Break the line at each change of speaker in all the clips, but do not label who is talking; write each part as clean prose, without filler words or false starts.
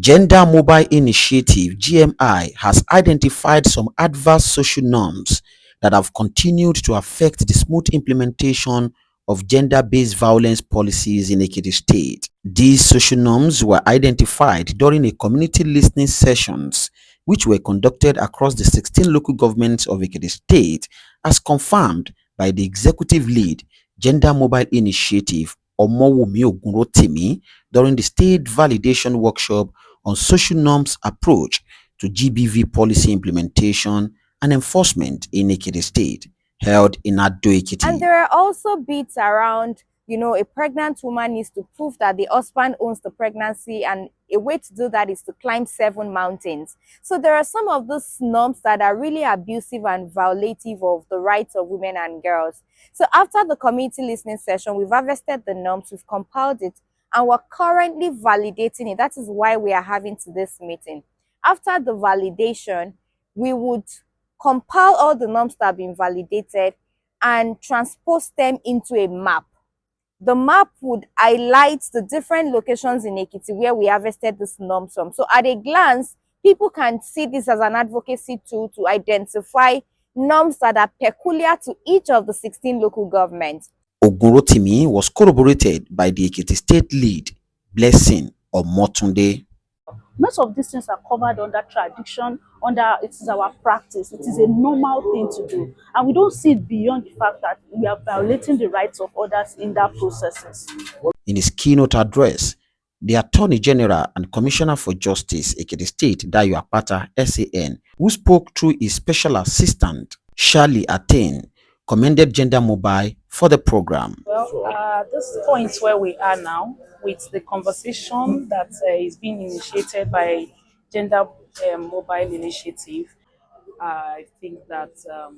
Gender Mobile Initiative (GMI) has identified some adverse social norms that have continued to affect the smooth implementation of gender-based violence policies in Ekiti State. These social norms were identified during a community listening sessions which were conducted across the 16 local governments of Ekiti State, as confirmed by the executive lead, Gender Mobile Initiative Omowumi Ogunrotimi, during the state validation workshop on social norms approach to GBV policy implementation and enforcement in Ekiti State, held in Ado Ekiti.
And there are also bits around, a pregnant woman needs to prove that the husband owns the pregnancy, and a way to do that is to climb 7 mountains. So there are some of those norms that are really abusive and violative of the rights of women and girls. So after the community listening session, we've harvested the norms, we've compiled it, and we're currently validating it. That is why we are having this meeting. After the validation, we would compile all the norms that have been validated and transpose them into a map. The map would highlight the different locations in Ekiti where we harvested these norms from. So at a glance, people can see this as an advocacy tool to identify norms that are peculiar to each of the 16 local governments.
Ogunrotimi was corroborated by the Ekiti State lead, Blessing Omotunde.
Most of these things are covered under tradition, it is our practice. It is a normal thing to do. And we don't see it beyond the fact that we are violating the rights of others in that processes.
In his keynote address, the Attorney General and Commissioner for Justice, Ekiti State, Dayo Apata, SAN, who spoke through his special assistant, Shirley Attain, commended Gender Mobile for the program.
Well, this point where we are now, with the conversation that is being initiated by Gender Mobile Initiative, I think that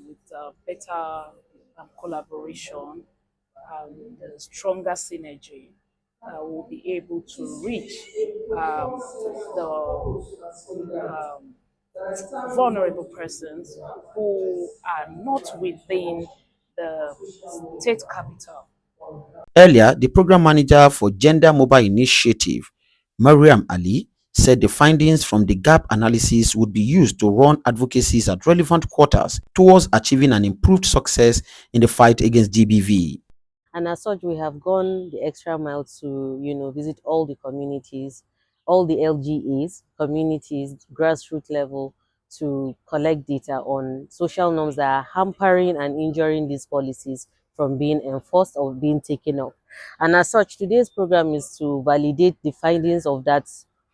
with better collaboration and stronger synergy, we'll be able to reach the vulnerable persons who are not within the state capital.
Earlier, the program manager for Gender Mobile Initiative, Mariam Ali, said the findings from the gap analysis would be used to run advocacies at relevant quarters towards achieving an improved success in the fight against GBV.
And as such, we have gone the extra mile to, visit all the communities, all the LGEs, communities, grassroots level, to collect data on social norms that are hampering and injuring these policies from being enforced or being taken up. And as such, today's program is to validate the findings of that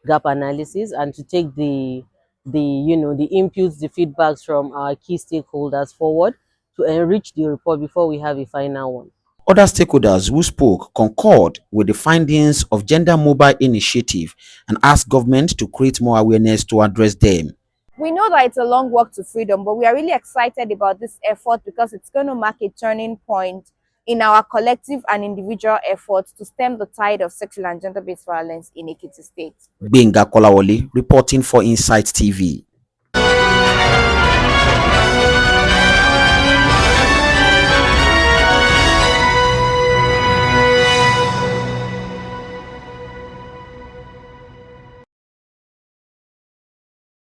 gap analysis and to take the inputs, the feedbacks from our key stakeholders forward to enrich the report before we have a final one.
Other stakeholders who spoke concurred with the findings of Gender Mobile Initiative and asked government to create more awareness to address them.
We know that it's a long walk to freedom, but we are really excited about this effort because it's going to mark a turning point in our collective and individual efforts to stem the tide of sexual and gender-based violence in Ekiti State.
Benga Kolawole reporting for Insight TV.